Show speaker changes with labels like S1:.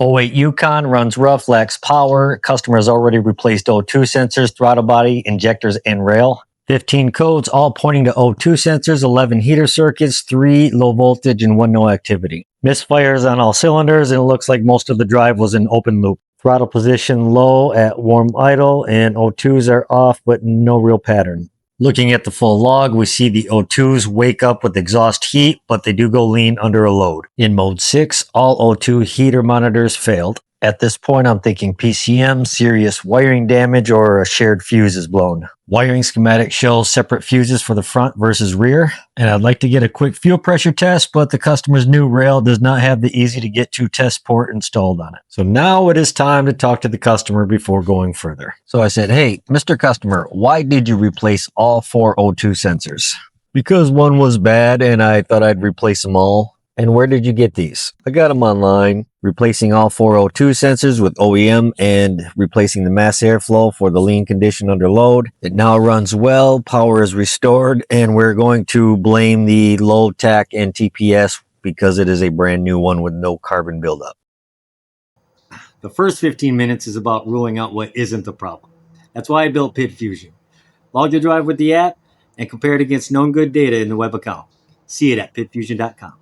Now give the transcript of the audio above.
S1: 08 Yukon runs rough, lacks power. Customer has already replaced O2 sensors, throttle body, injectors, and rail. 15 codes, all pointing to O2 sensors, 11 heater circuits, 3 low voltage, and 1 no activity. Misfires on all cylinders, and it looks like most of the drive was in open loop. Throttle position low at warm idle, and O2s are off, but no real pattern. Looking at the full log, we see the O2s wake up with exhaust heat, but they do go lean under a load. In mode 6, all O2 heater monitors failed. At this point, I'm thinking PCM, serious wiring damage, or a shared fuse is blown. Wiring schematic shows separate fuses for the front versus rear, and I'd like to get a quick fuel pressure test, but the customer's new rail does not have the easy-to-get-to test port installed on it. So now it is time to talk to the customer before going further. So I said, hey, Mr. Customer, why did you replace all 4 O2 sensors? Because one was bad and I thought I'd replace them all. And where did you get these? I got them online, replacing all 4 O2 sensors with OEM and replacing the mass airflow for the lean condition under load. It now runs well, power is restored, and we're going to blame the low TAC and TPS because it is a brand new one with no carbon buildup.
S2: The first 15 minutes is about ruling out what isn't the problem. That's why I built Pit Fusion. Log the drive with the app and compare it against known good data in the web account. See it at pitfusion.com.